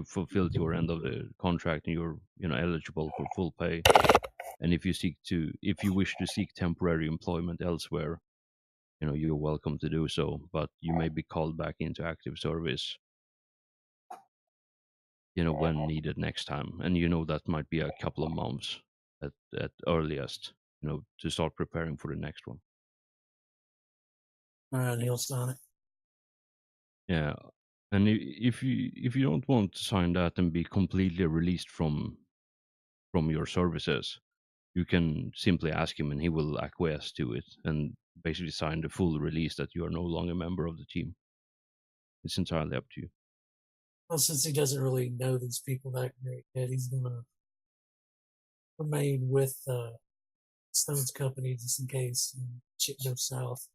fulfilled your end of the contract and you're eligible for full pay. And if you wish to seek temporary employment elsewhere, you're welcome to do so, but you may be called back into active service when needed next time. And that might be a couple of months at earliest, to start preparing for the next one. All right, he'll sign it. Yeah. And if you don't want to sign that and be completely released from your services, you can simply ask him and he will acquiesce to it and basically sign the full release that you are no longer a member of the team. It's entirely up to you. Well, since he doesn't really know these people that great yet, he's gonna remain with Stone's company just in case shit goes south.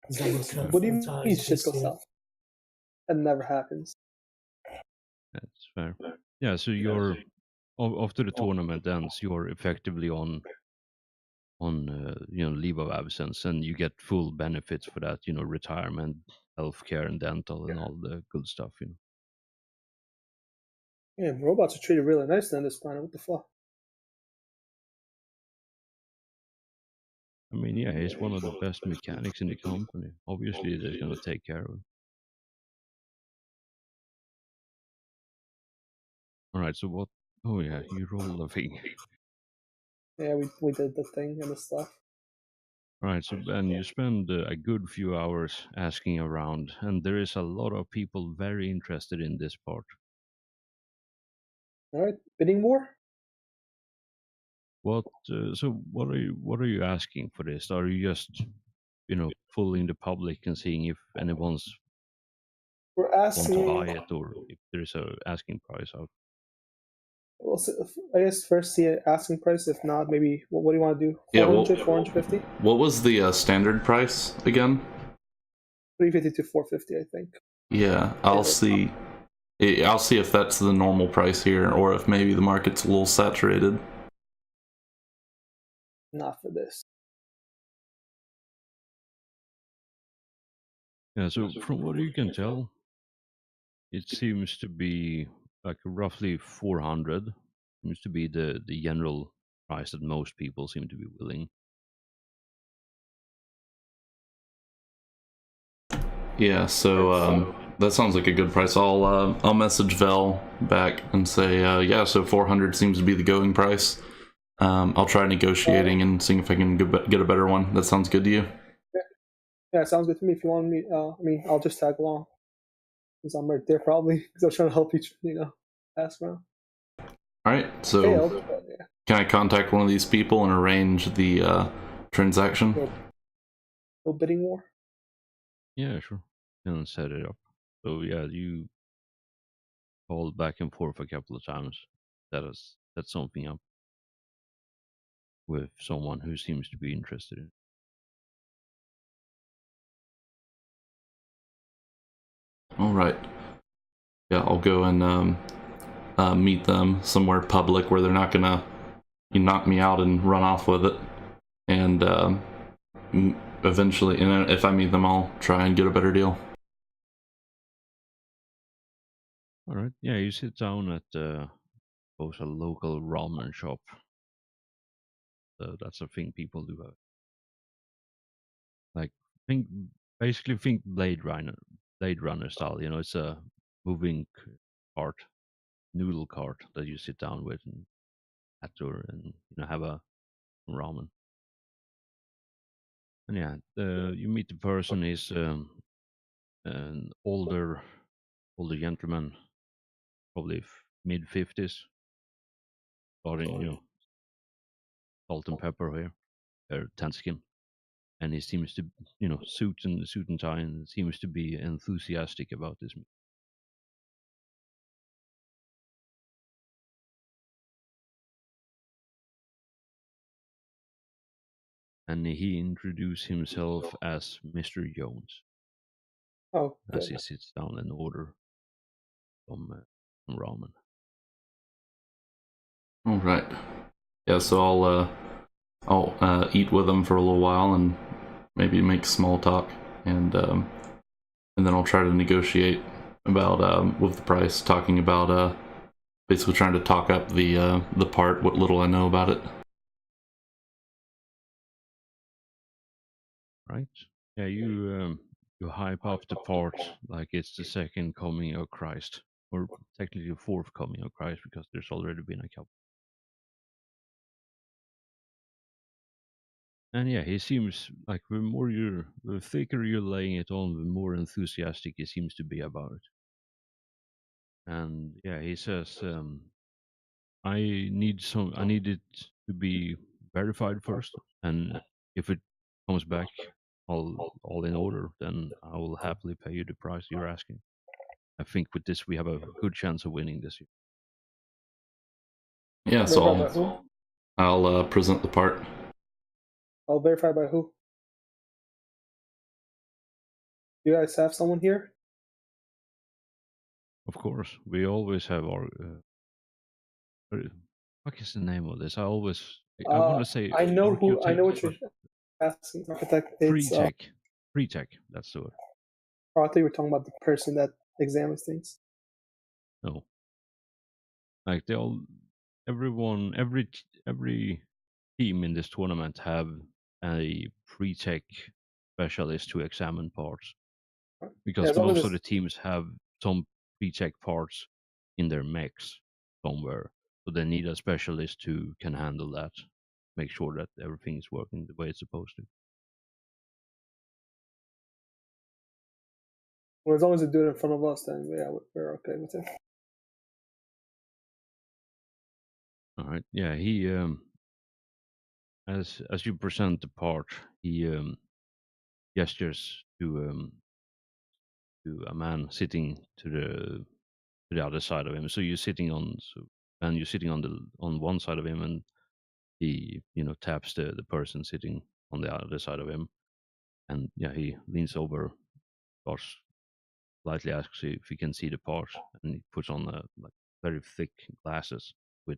What do you mean shit goes south? That never happens. That's fair. Yeah, so you're after the tournament ends, you're effectively on leave of absence, and you get full benefits for that. Retirement, healthcare, and dental, and all the good stuff. Yeah, robots are treated really nicely on this planet. What the fuck? I mean, yeah, he's one of the best mechanics in the company. Obviously, they're gonna take care of him. All right. So what? Oh yeah, you rolled a thing. Yeah, we did the thing and the stuff. All right. So Ben, you spend a good few hours asking around, and there is a lot of people very interested in this part. All right, bidding war. What? So what are you asking for this? Are you just fooling the public and seeing if anyone's We're want asking. to buy it, or if there's a asking price out? Well, I guess first see an asking price. If not, maybe what do you want to do? 400, 450? What was the standard price again? 350 to 450, I think. Yeah, I'll see. I'll see if that's the normal price here, or if maybe the market's a little saturated. Not for this. Yeah. So from what you can tell, it seems to be like roughly 400. Seems to be the general price that most people seem to be willing. Yeah, so that sounds like a good price. I'll message Vel back and say, yeah, so 400 seems to be the going price. I'll try negotiating and seeing if I can get a better one. That sounds good to you? Yeah, sounds good to me. If you want me, I'll just tag along. Because I'm right there probably. Because I was trying to help you, ask around. Alright, so can I contact one of these people and arrange the transaction? No bidding war? Yeah, sure. And set it up. So yeah, you called back and forth a couple of times. Set something up with someone who seems to be interested in. All right. Yeah, I'll go and meet them somewhere public where they're not gonna knock me out and run off with it. And eventually, and if I meet them, I'll try and get a better deal. All right. Yeah, you sit down at both a local ramen shop. That's a thing people do. Like think Blade Runner style. It's a moving cart, noodle cart that you sit down with and and have a ramen. And yeah, you meet the person. Is an older gentleman, probably mid-50s, starting salt and pepper here, tan skin, and he seems to suit and tie, and seems to be enthusiastic about this. And he introduced himself as Mr. Jones. Oh, as he sits down and order some ramen. All right. Yeah, so I'll eat with them for a little while and maybe make small talk, and then I'll try to negotiate about with the price, talking about basically trying to talk up the part. What little I know about it. Right? Yeah, you hype up the part like it's the second coming of Christ, or technically the fourth coming of Christ, because there's already been a couple. And yeah, he seems like the thicker you're laying it on, the more enthusiastic he seems to be about it. And yeah, he says, I need it to be verified first, and if it comes back all in order, then I will happily pay you the price you're asking. I think with this we have a good chance of winning this year. Yeah, so Verify by who? I'll present the part. I'll verify by who. You guys have someone here? Of course, we always have our. What is the name of this? I want to say I know who. I know what architect, you're asking. Architect. but It's. pre-tech. That's the word. Oh, I thought you were talking about the person that examines things. No, like every team in this tournament have a pre-tech specialist to examine parts, Yeah, because as long as most of the it's, teams have some pre-tech parts in their mechs somewhere, so they need a specialist who can handle that, make sure that everything is working the way it's supposed to. well, as long as they do it in front of us, then yeah, we're okay with it. All right. Yeah, he as you present the part, he gestures to a man sitting to the other side of him. So you're sitting on and you're sitting on one side of him, and he taps the person sitting on the other side of him, and yeah, he leans over, starts slightly asks if he can see the part, and he puts on like very thick glasses with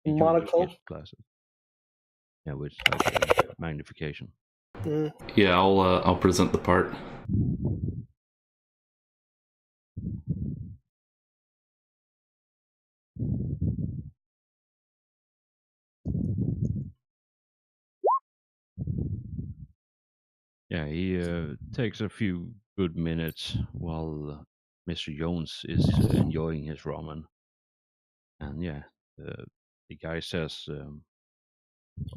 huge Monocle. glasses. Yeah, with like magnification. Mm. Yeah, I'll present the part. Yeah, he takes a few good minutes while Mr. Jones is enjoying his ramen. And yeah, the guy says,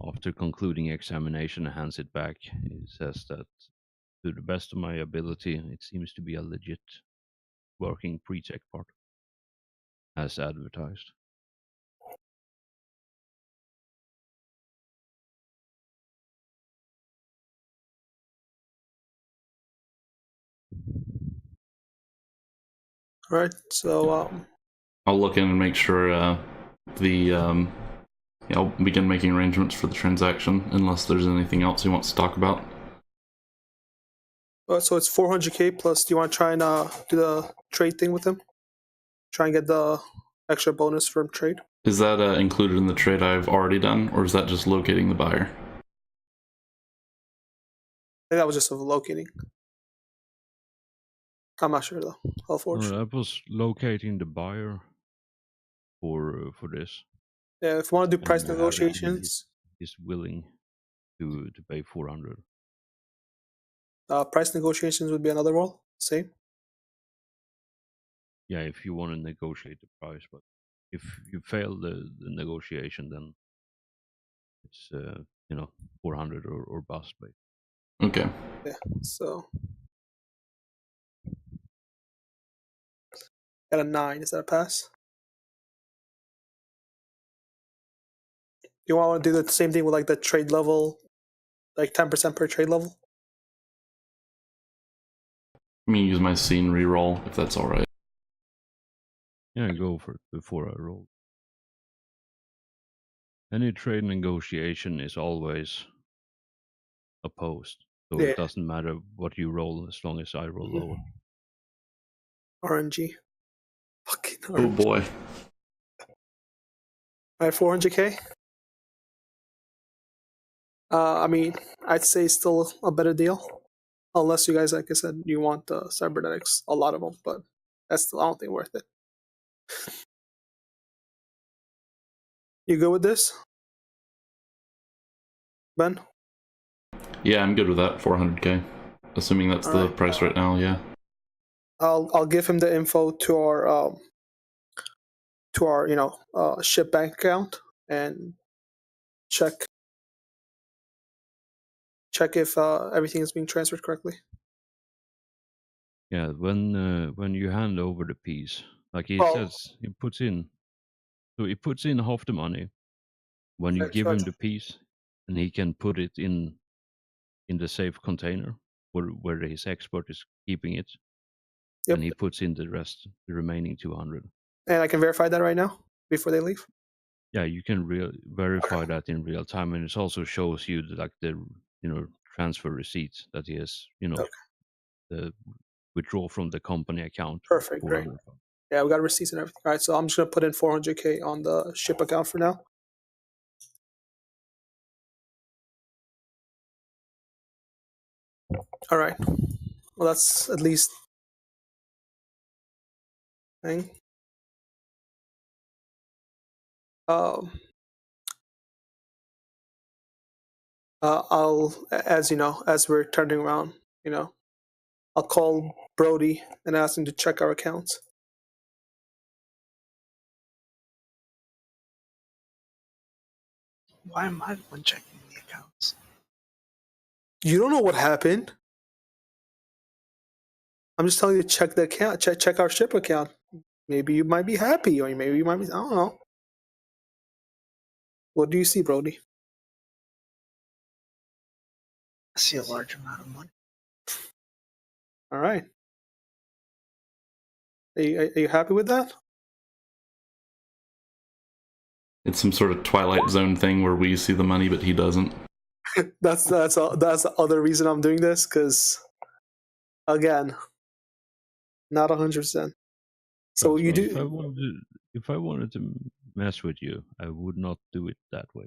after concluding examination, hands it back. He says that, to the best of my ability, it seems to be a legit working pre-check part, as advertised. All right. So I'll look in and make sure I'll begin making arrangements for the transaction, unless there's anything else he wants to talk about. so it's 400K plus. Do you want to try and do the trade thing with him? Try and get the extra bonus from trade. Is that included in the trade I've already done, or is that just locating the buyer? I think that was just of locating. I'm not sure though. Hellforge. That was locating the buyer for this. Yeah, if you want to do And price having negotiations, he's willing to pay 400. price negotiations would be another role. Same. Yeah, if you want to negotiate the price, but if you fail the negotiation, then it's 400 or bust, basically. Okay. Yeah. So got a 9. Is that a pass? You want to do the same thing with like the trade level, like 10% per trade level? Let me use my scene reroll, if that's alright. Yeah, go for it before I roll. Any trade negotiation is always opposed, so Yeah. it doesn't matter what you roll as long as I roll lower. RNG. Fucking RNG. Oh boy. All right, 400K. I mean, I'd say still a better deal, unless you guys, like I said, you want the cybernetics, a lot of them. But That's still, I don't think worth it. You good with this, Ben? Yeah, I'm good with that. 400k, assuming that's the Alright. price right now. Yeah. I'll give him the info to our ship bank account and check if everything is being transferred correctly. Yeah, when you hand over the piece, like he Well, says, he puts in, so he puts in half the money when you okay, give sure. him the piece, and he can put it in the safe container where his expert is keeping it, Yep. and he puts in the rest, the remaining 200. And I can verify that right now before they leave. Yeah, you can verify that in real time, and it also shows you the transfer receipts that he has, Okay. the withdraw from the company account. Perfect, great. 400. Yeah, we got receipts and everything. All right, so I'm just gonna put in 400k on the ship account for now. All right. Well, that's at least thing. Um, I'll, as you know, as we're turning around, I'll call Brody and ask him to check our accounts. Why am I the one checking the accounts? You don't know what happened. I'm just telling you to check the account, check our ship account. Maybe you might be happy, or maybe you might be. I don't know. What do you see, Brody? I see a large amount of money. All right. Are you happy with that? It's some sort of Twilight Zone thing where we see the money, but he doesn't. That's the other reason I'm doing this, because again, not 100%. So you If do. I wanted to mess with you, I would not do it that way.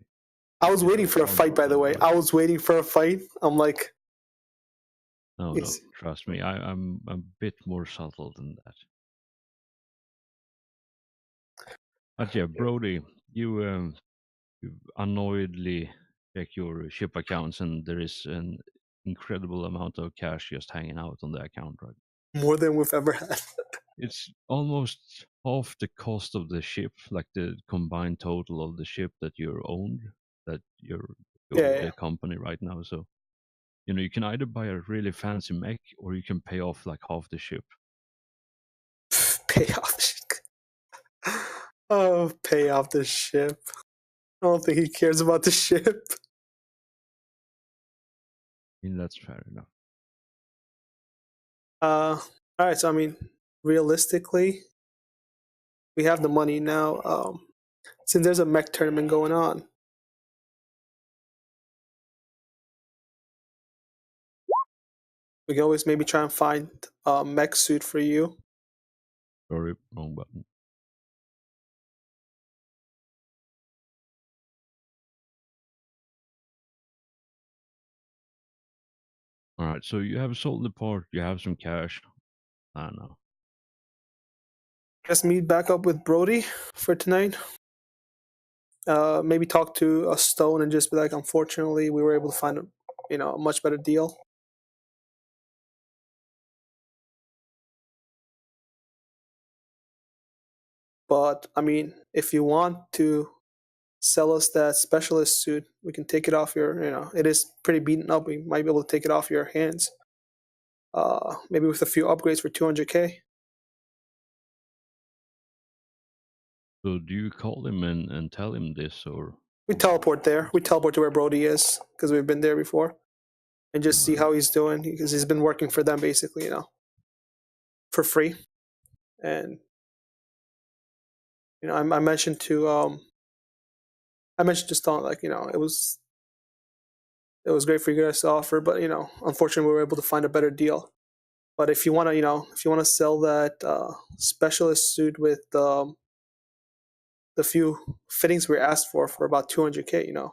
I was waiting for a fight, by the way. I was waiting for a fight. I'm like, No, trust me, I'm a bit more subtle than that. But yeah, Brody, you annoyedly check your ship accounts, and there is an incredible amount of cash just hanging out on the account, right? more than we've ever had. It's almost half the cost of the ship, like the combined total of the ship that you're owned, that you own Yeah. the company right now. So, you can either buy a really fancy mech or you can pay off like half the ship. Pay off the ship. Oh, pay off the ship. I don't think he cares about the ship. That's fair enough. All right. So I mean, realistically, we have the money now. Since there's a mech tournament going on, we can always maybe try and find a mech suit for you. Sorry, wrong button. All right, so you have sold the part, you have some cash. I don't know. Guess meet back up with Brody for tonight. Maybe talk to a Stone and just be like, unfortunately, we were able to find a much better deal. But I mean, if you want to sell us that specialist suit, we can take it off your. It is pretty beaten up. We might be able to take it off your hands. Maybe with a few upgrades for 200k. So do you call him and tell him this, or We teleport there. We teleport to where Brody is because we've been there before, and just see how he's doing because he's been working for them basically, for free. And I mentioned to Stone, like, it was great for you guys to offer, but unfortunately we were able to find a better deal. But if you want to sell that specialist suit with the few fittings we asked for about 200k, we're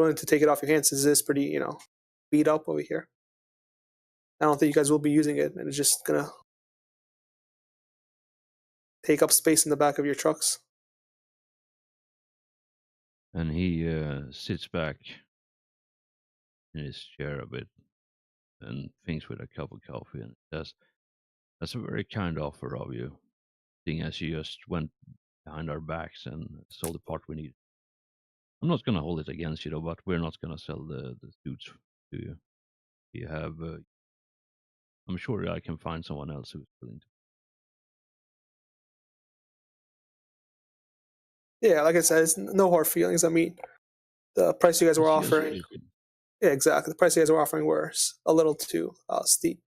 willing to take it off your hands. This is pretty beat up over here. I don't think you guys will be using it, and it's just gonna take up space in the back of your trucks. And he sits back in his chair a bit and thinks with a cup of coffee and says, "That's a very kind offer of you, seeing as you just went behind our backs and sold the part we need. I'm not going to hold it against you, though, but we're not going to sell the suits to you. You have, I'm sure I can find someone else who's willing to." Yeah, like I said, it's no hard feelings. I mean, the price you guys were It's just offering. stupid. Yeah, exactly. The price you guys were offering were a little too steep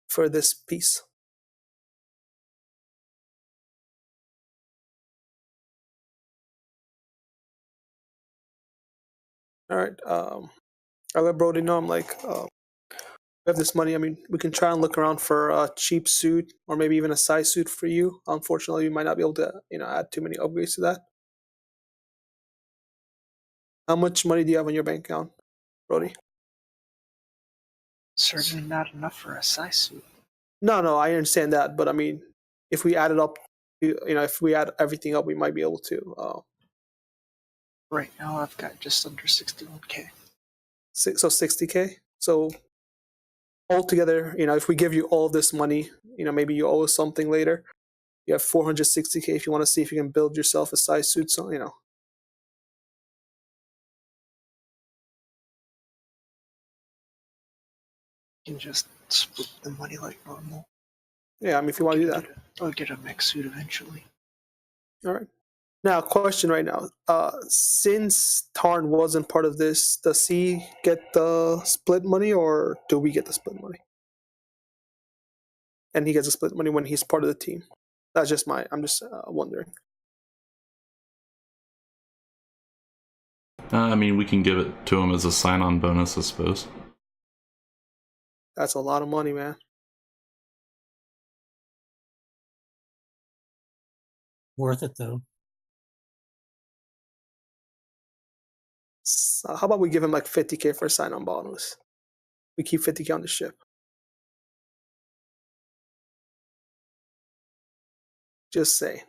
for this piece. All right. I let Brody know. I'm like, we have this money. I mean, we can try and look around for a cheap suit or maybe even a size suit for you. Unfortunately, you might not be able to, add too many upgrades to that. How much money do you have on your bank account, Brody? Certainly not enough for a size suit. No, I understand that, but I mean, if we add it up, if we add everything up, we might be able to. Right now, I've got just under 61K. So 60K. So altogether, if we give you all this money, maybe you owe us something later. You have 460K if you want to see if you can build yourself a size suit. So You can just split the money like normal. Yeah, I mean, if you want to do that. I'll get a mech suit eventually. All right. Now, question right now. Since Tarn wasn't part of this, does he get the split money or do we get the split money? And he gets the split money when he's part of the team. I'm just wondering. I mean, we can give it to him as a sign-on bonus, I suppose. That's a lot of money, man. Worth it, though. So how about we give him like 50K for a sign-on bonus? We keep 50K on the ship. Just say.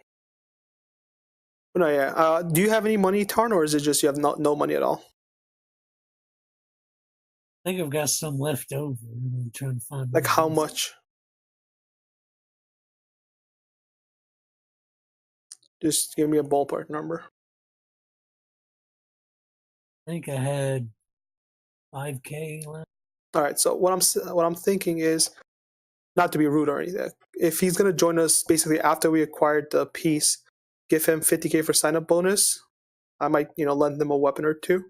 But no, yeah. Do you have any money, Tarn, or is it just you have no money at all? I think I've got some left over. I'm trying to find. Like how much? Just give me a ballpark number. I think I had 5K left. All right. So what I'm thinking is, not to be rude or anything, if he's gonna join us basically after we acquired the piece, give him 50K for sign-up bonus. I might lend them a weapon or two,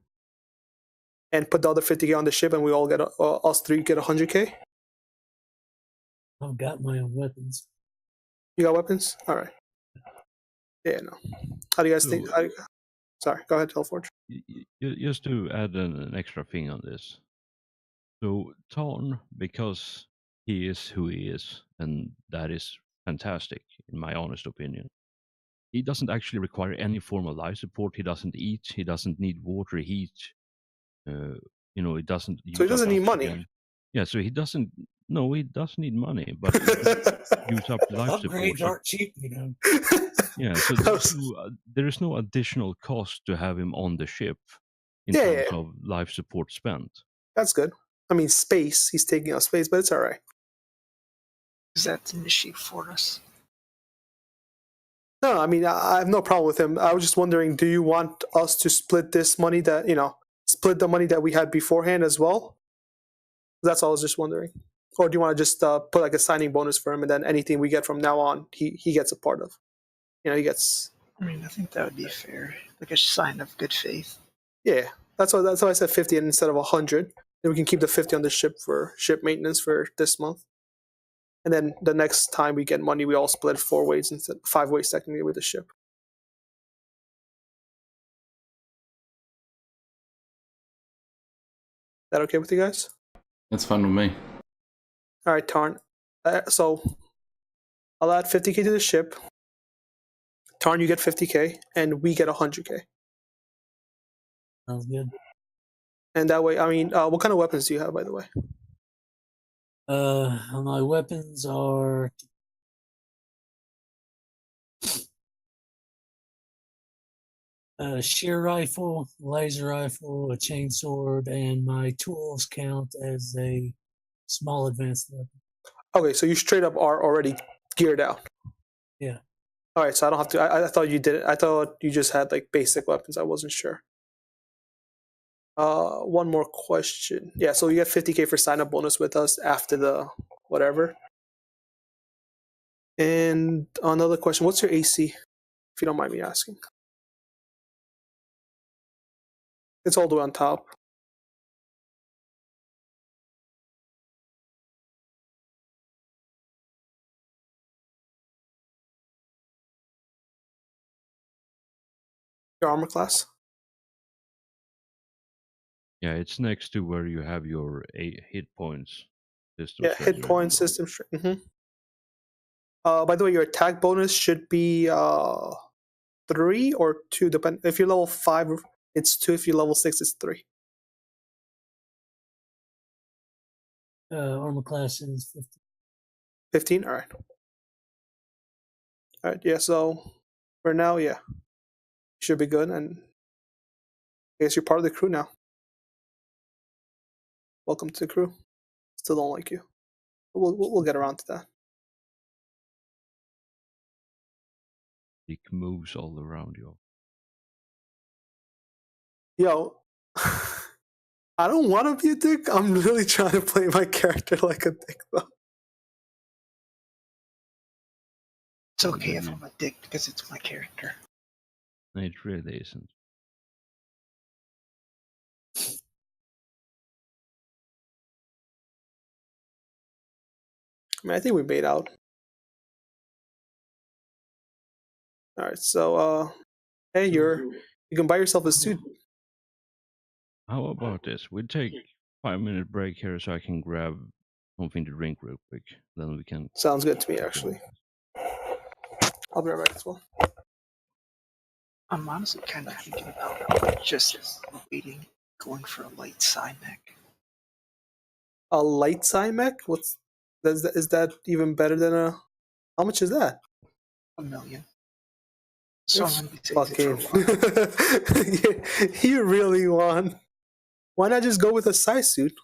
and put the other 50K on the ship, and we all get us three get 100K. I've got my own weapons. You got weapons? All right. Yeah, no. How do you guys think? Sorry, go ahead, Hellforge. Just to add an extra thing on this. So Tarn, because he is who he is, and that is fantastic, in my honest opinion. He doesn't actually require any form of life support. He doesn't eat. He doesn't need water, heat. He doesn't. So he doesn't need money. Oxygen. Yeah, so he doesn't. No, he does need money, but he doesn't use up life support. Upgrades So, aren't cheap, yeah, so there is no additional cost to have him on the ship in Yeah, terms yeah. of life support spent. That's good. I mean, space. He's taking up space, but it's all right. Is that an issue for us? No, I mean, I have no problem with him. I was just wondering, do you want us to split this money split the money that we had beforehand as well? That's all I was just wondering. Or do you want to just put like a signing bonus for him, and then anything we get from now on, he gets a part of? He gets. I mean, I think that would be fair, like a sign of good faith. Yeah, that's why I said 50 instead of 100. Then we can keep the 50 on the ship for ship maintenance for this month. And then the next time we get money, we all split 4 ways instead 5 ways technically with the ship. That okay with you guys? That's fine with me. All right, Tarn. So I'll add 50K to the ship. Tarn, you get 50K, and we get 100K. Sounds good. And that way, I mean, what kind of weapons do you have, by the way? My weapons are A shear rifle, laser rifle, a chainsword, and my tools count as a small advanced weapon. Okay, so you straight up are already geared out. Yeah. All right, so I don't have to. I thought you did it. I thought you just had like basic weapons. I wasn't sure. One more question. Yeah, so you get 50K for sign up bonus with us after the whatever. And another question: what's your AC? If you don't mind me asking. It's all the way on top. Your armor class. Yeah, it's next to where you have your hit points. Yeah, hit point system. By the way, your attack bonus should be 3 or 2, depend. If you're level 5, it's 2. If you're level 6, it's 3. Armor class is 50. 15. All right. All right. Yeah. So for now, yeah, you should be good. And I guess you're part of the crew now. Welcome to the crew. Still don't like you. But we'll get around to that. It moves all around you. Yo, I don't want to be a dick. I'm really trying to play my character like a dick, though. It's okay if I'm a dick because it's my character. It really isn't. I mean, I think we made out. All right. So, hey, you can buy yourself a suit. How about this? We take 5-minute break here so I can grab something to drink real quick. Then we can. Sounds good to me, actually. I'll be right back as well. I'm honestly kind of thinking about just waiting, going for a light side mech. A light side mech? Is that even better than a? How much is that? $1 million. So I'm gonna be Fucking. for a while. You really want? Why not just go with a Psy suit?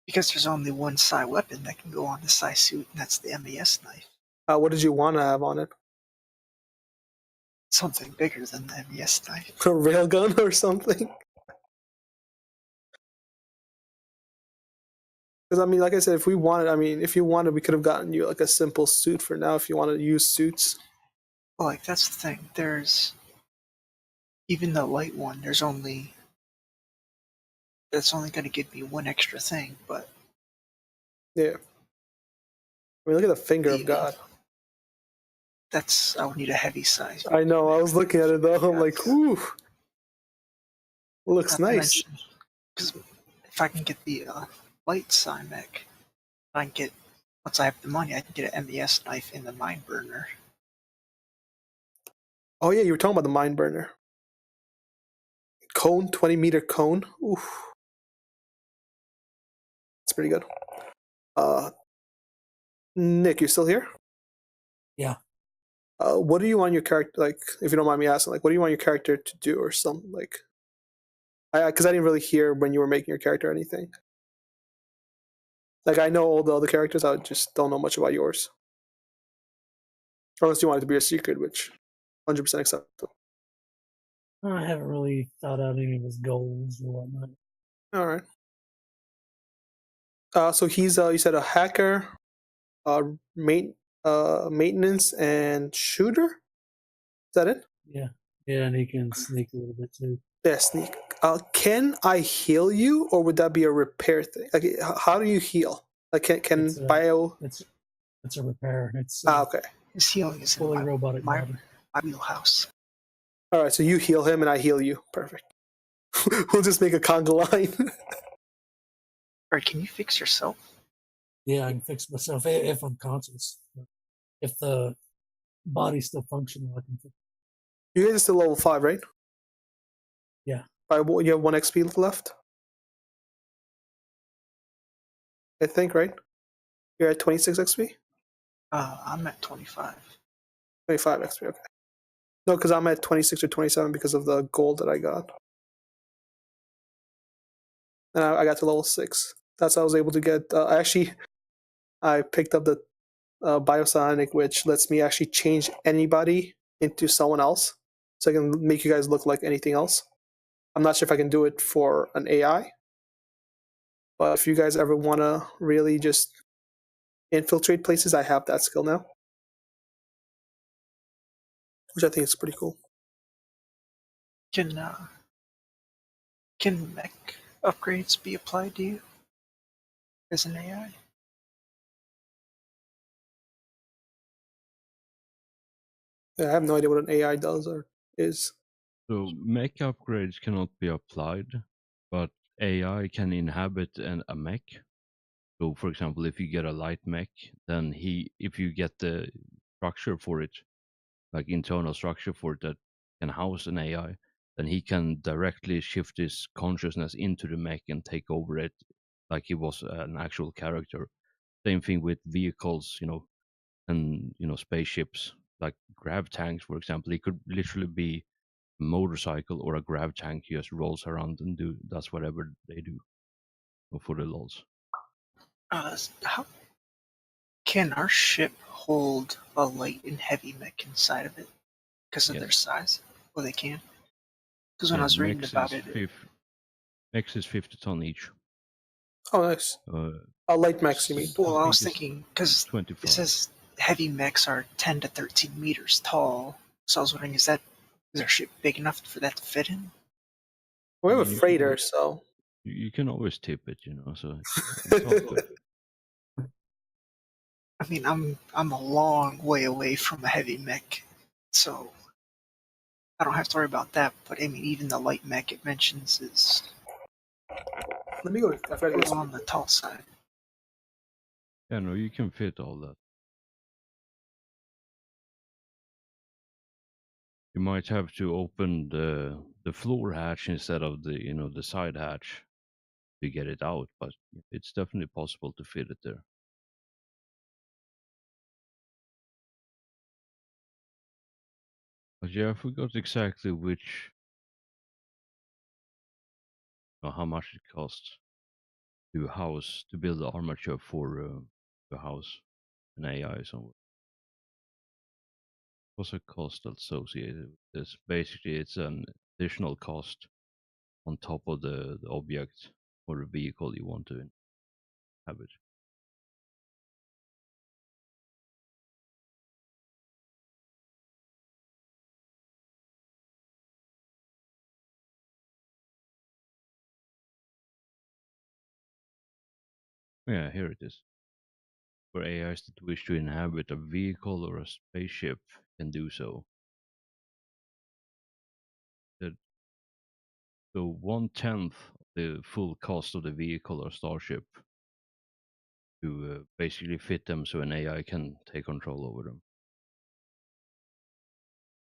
Because there's only one Psy weapon that can go on the Psy suit, and that's the MES knife. What did you want to have on it? Something bigger than the MES knife. A railgun or something? Because I mean, like I said, if you wanted, we could have gotten you like a simple suit for now. If you want to use suits. Well, like that's the thing. There's even the light one. That's only going to give me one extra thing, but Yeah. I mean, look at the finger of God. I would need a heavy size. I know. I was looking at it though. I'm like, ooh, looks nice. Because if I can get the light Psy mech, once I have the money, I can get an MES knife in the mine burner. Oh yeah, you were talking about the mine burner. Cone, 20-meter cone. Oof. That's pretty good. Nick, you still here? Yeah. What do you want your character, like, if you don't mind me asking, like, what do you want your character to do or something, like, because I didn't really hear when you were making your character or anything. Like, I know all the other characters, I just don't know much about yours. Unless you want it to be a secret, which 100% acceptable. I haven't really thought out any of his goals or whatnot. All right. So he's, you said a hacker, maintenance, and shooter? Is that it? Yeah. Yeah, and he can sneak a little bit too. Yeah, sneak. Can I heal you, or would that be a repair thing? Like, how do you heal? Like, can bio? It's a repair. It's okay. His healing is fully in robotic my body. wheelhouse. All right, so you heal him, and I heal you. Perfect. We'll just make a conga line. Alright, can you fix yourself? Yeah, I can fix myself if I'm conscious. If the body's still functional, I can fix. You guys are still level 5, right? Yeah. You have 1 XP left. I think, right? You're at 26 XP. I'm at 25. 25 XP. Okay. No, because I'm at 26 or 27 because of the gold that I got. And I got to level 6. That's how I was able to get. I picked up the Biosonic, which lets me actually change anybody into someone else. So I can make you guys look like anything else. I'm not sure if I can do it for an AI. But if you guys ever want to really just infiltrate places, I have that skill now, which I think is pretty cool. Can mech upgrades be applied to you as an AI? Yeah, I have no idea what an AI does or is. So mech upgrades cannot be applied, but AI can inhabit a mech. So, for example, if you get a light mech, then if you get the structure for it, like internal structure for it that can house an AI, then he can directly shift his consciousness into the mech and take over it, like he was an actual character. Same thing with vehicles, and spaceships, like grav tanks, for example. It could literally be a motorcycle or a grav tank. He just rolls around and does whatever they do for the lols. How can our ship hold a light and heavy mech inside of it because of their Yes. size? Well, they can. Because when I Yeah, was reading about it, mechs is 50 ton each. Oh, nice. Uh, Light mechs, you mean? well, I was think it's thinking because 25. it says heavy mechs are 10 to 13 meters tall. So I was wondering, is our ship big enough for that to fit in? We have a You can freighter, always- so You can always tip it, so it's all good. I mean, I'm a long way away from a heavy mech, so I don't have to worry about that. But I mean, even the light mech it mentions is let me go. I forgot a to little get on the tall side. Yeah, no, you can fit all that. You might have to open the floor hatch instead of the side hatch to get it out, but it's definitely possible to fit it there. But yeah, I forgot exactly how much it costs to build the armature for the house an AI somewhere. What's a cost associated with this? Basically, it's an additional cost on top of the object or the vehicle you want to inhabit. Yeah, here it is. For AIs that wish to inhabit a vehicle or a spaceship can do so. So 1/10 of the full cost of the vehicle or starship to basically fit them so an AI can take control over them.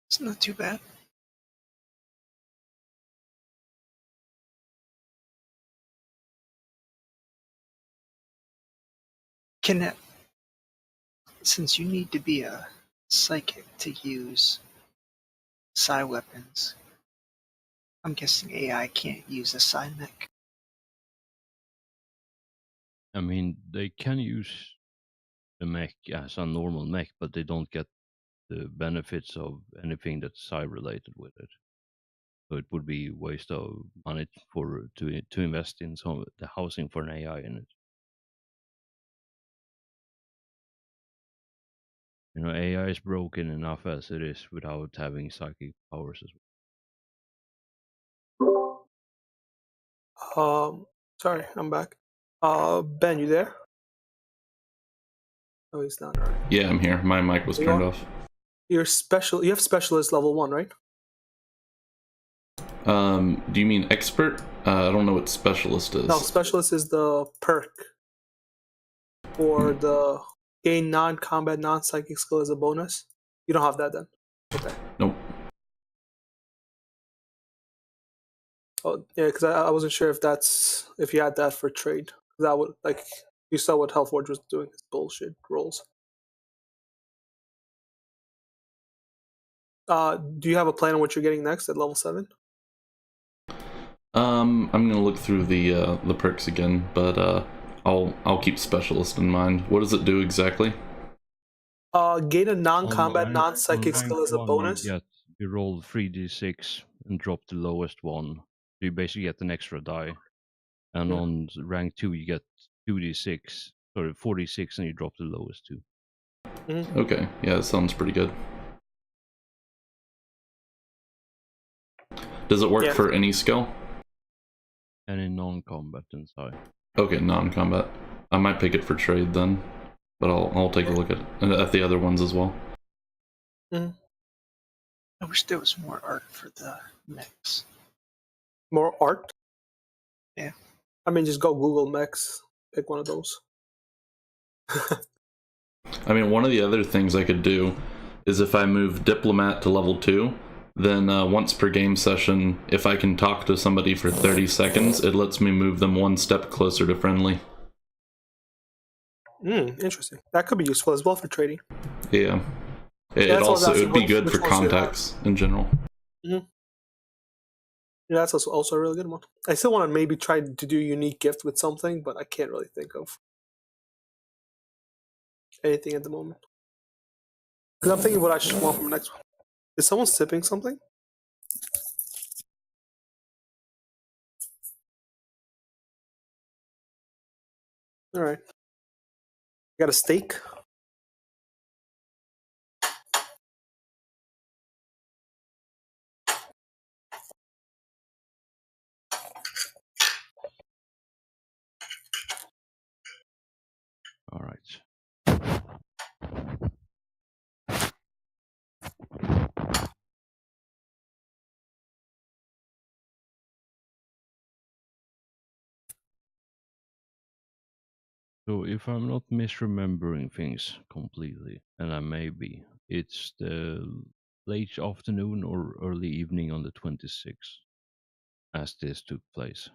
It's not too bad. Can it, since you need to be a psychic to use psi weapons, I'm guessing AI can't use a psi mech. I mean, they can use the mech as a normal mech, but they don't get the benefits of anything that's psi related with it. So it would be waste of money to invest in some the housing for an AI in it. AI is broken enough as it is without having psychic powers as sorry, I'm back. Ben, you there? Oh, he's not. All right. Yeah, I'm here. My mic was You turned are? off. You're special. You have specialist level 1, right? Do you mean expert? I don't know what specialist is. No, specialist is the perk for the gain non-combat, non-psychic skill as a bonus. You don't have that then. Okay. Nope. Oh, yeah, because I wasn't sure if you had that for trade. That would you saw what Hellforge was doing his bullshit rolls. Do you have a plan on what you're getting next at level 7? I'm gonna look through the perks again, but I'll keep specialist in mind. What does it do exactly? Gain a non-combat, On non-psychic rank skill as a 1, bonus. you roll 3d6 and drop the lowest one. So you basically get an extra die. And Yeah. on rank 2, you get 2d6, sorry, 4d6, and you drop the lowest 2. Mhm. Okay, yeah, that sounds pretty good. Does it work Yeah. for any skill? Any non-combat inside. Okay, non-combat. I might pick it for trade then, but I'll take a look at the other ones as well. I wish there was more art for the mechs. More art? Yeah. I mean, just go Google mechs. Pick one of those. I mean, one of the other things I could do is if I move Diplomat to level 2, then once per game session, if I can talk to somebody for 30 seconds, it lets me move them one step closer to friendly. Interesting. That could be useful as well for trading. Yeah. It That's what I was also, it asking, would be which good for ones you have. contacts in general. Yeah, that's also a really good one. I still want to maybe try to do unique gift with something, but I can't really think of anything at the moment. Because I'm thinking what I should want from the next one. Is someone sipping something? All right. Got a steak? All right. So if I'm not misremembering things completely, and I may be, it's the late afternoon or early evening on the 26th as this took place.